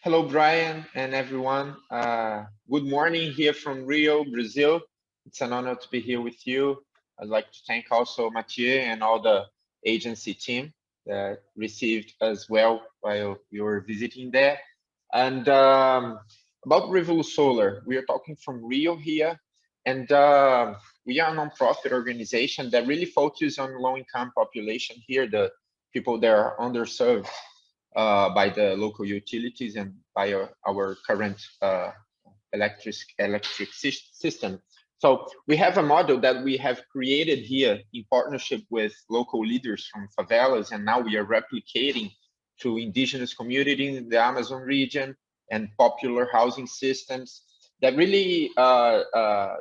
Hello, Brian and everyone. Good morning here from Rio, Brazil. It's an honor to be here with you. I'd like to thank also Mathieu and all the agency team that received us well while we were visiting there. And about Revolusolar, we are talking from Rio here, and we are a nonprofit organization that really focuses on low-income population here, the people that are underserved by the local utilities and by our current electric system. So we have a model that we have created here in partnership with local leaders from favelas, and now we are replicating to indigenous communities in the Amazon region and popular housing systems that really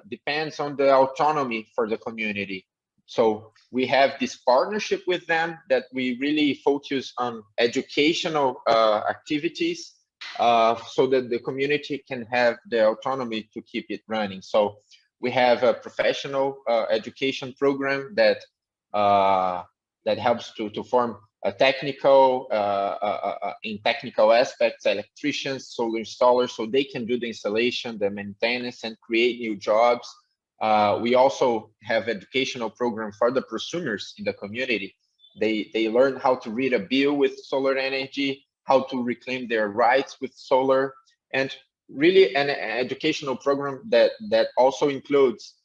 depends on the autonomy for the community. So we have this partnership with them that we really focus on educational activities so that the community can have the autonomy to keep it running. So we have a professional education program that that helps to form a technical in technical aspects, electricians, solar installers, so they can do the installation, the maintenance, and create new jobs. We also have educational program for the prosumers in the community. They learn how to read a bill with solar energy, how to reclaim their rights with solar, and really an educational program that also includes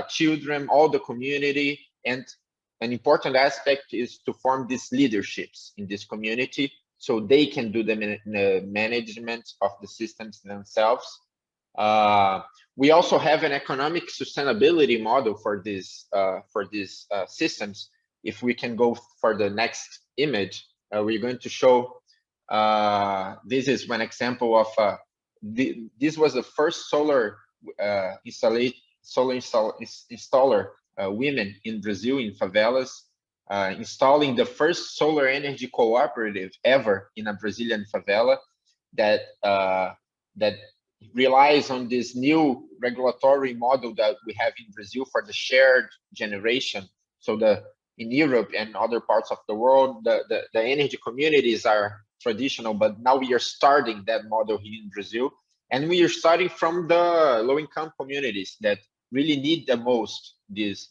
children, all the community, and an important aspect is to form these leaderships in this community so they can do the management of the systems themselves. We also have an economic sustainability model for these systems. If we can go for the next image, we're going to show. This is one example of. This was the first solar installer women in Brazil in favelas, installing the first solar energy cooperative ever in a Brazilian favela that that relies on this new regulatory model that we have in Brazil for the shared generation. So in Europe and other parts of the world, the energy communities are traditional, but now we are starting that model here in Brazil. And we are starting from the low-income communities that really need the most this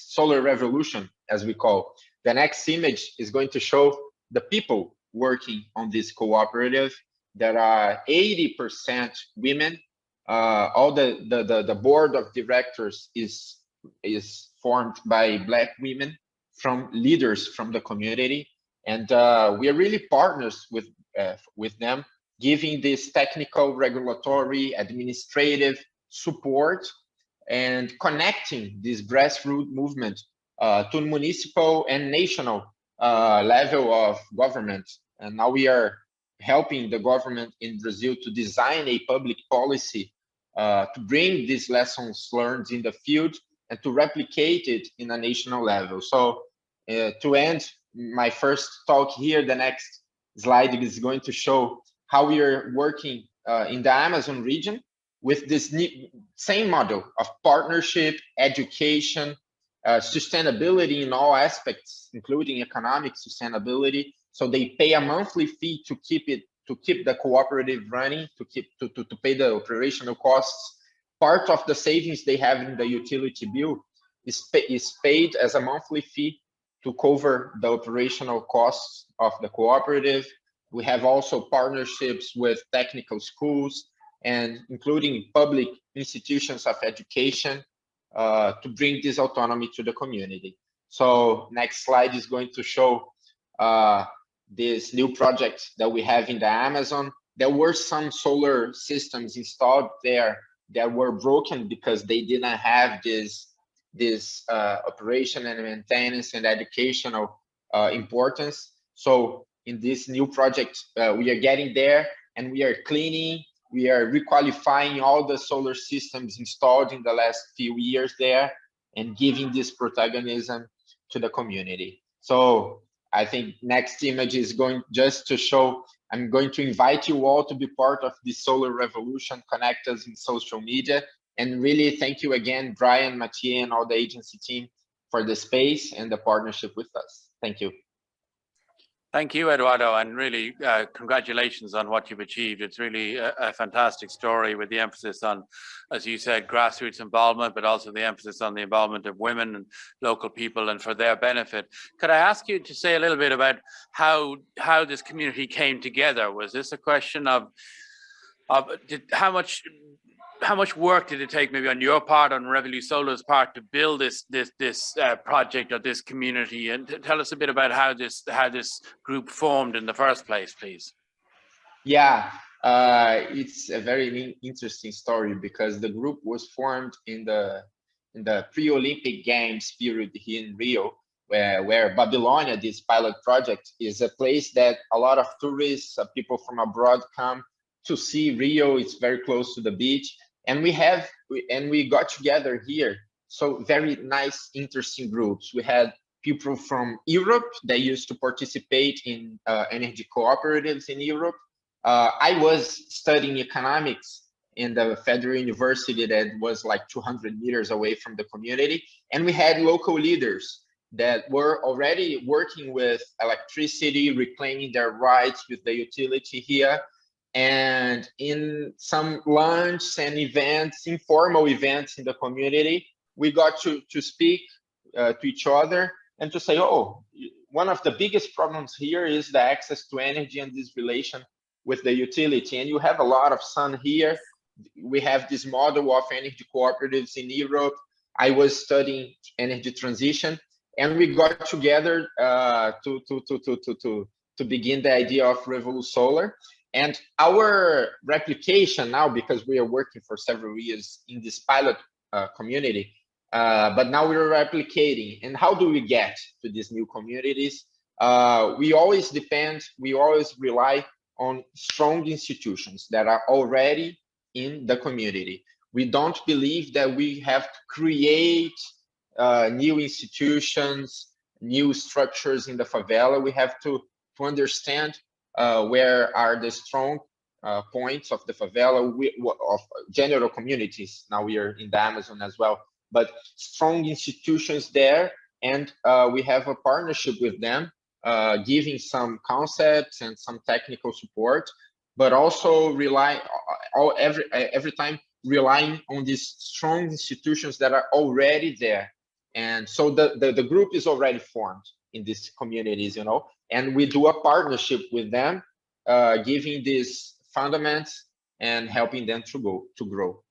solar revolution, as we call. The next image is going to show the people working on this cooperative. There are 80% women. All the board of directors is formed by Black women from leaders from the community, and we are really partners with them, giving this technical, regulatory, administrative support and connecting this grassroots movement to municipal and national level of government. And now we are helping the government in Brazil to design a public policy to bring these lessons learned in the field and to replicate it in a national level. So to end my first talk here, the next slide is going to show how we are working in the Amazon region with this same model of partnership, education, sustainability in all aspects, including economic sustainability. So they pay a monthly fee to keep the cooperative running, to pay the operational costs. Part of the savings they have in the utility bill is paid as a monthly fee to cover the operational costs of the cooperative. We have also partnerships with technical schools and including public institutions of education to bring this autonomy to the community. So next slide is going to show this new project that we have in the Amazon. There were some solar systems installed there that were broken because they didn't have this operation and maintenance and educational importance. So in this new project, we are getting there and we are cleaning, we are requalifying all the solar systems installed in the last few years there and giving this protagonism to the community. So I think next image is going just to show, I'm going to invite you all to be part of the solar revolution, connect us in social media. And really thank you again, Brian, Mathieu, and all the agency team for the space and the partnership with us. Thank you. Thank you, Eduardo, and really congratulations on what you've achieved. It's really a fantastic story with the emphasis on, as you said, grassroots involvement, but also the emphasis on the involvement of women and local people and for their benefit. Could I ask you to say a little bit about how this community came together? Was this a question of how much work did it take, maybe on your part, on Revolusolar's part, to build this project or this community? And tell us a bit about how this group formed in the first place, please. Yeah, it's a very interesting story because the group was formed in the pre-Olympic Games period here in Rio, where Babylonia, this pilot project, is a place that a lot of tourists, people from abroad come to see Rio. It's very close to the beach, and we got together here. So very nice, interesting groups. We had people from Europe that used to participate in energy cooperatives in Europe. I was studying economics in the Federal University that was like 200 meters away from the community, and we had local leaders that were already working with electricity, reclaiming their rights with the utility here. And in some lunch and events, informal events in the community, we got to speak to each other and to say, oh, one of the biggest problems here is the access to energy and this relation with the utility. And you have a lot of sun here. We have this model of energy cooperatives in Europe. I was studying energy transition, and we got together to begin the idea of Revolusolar. And our replication now, because we are working for several years in this pilot community, but now we're replicating. And how do we get to these new communities? We always rely on strong institutions that are already in the community. We don't believe that we have to create new institutions, new structures in the favela. We have to understand where are the strong points of the favela, of general communities. Now we are in the Amazon as well, but strong institutions there, and we have a partnership with them, giving some concepts and some technical support, but also every time relying on these strong institutions that are already there. And so the group is already formed in these communities, and we do a partnership with them, giving these fundaments and helping them to grow.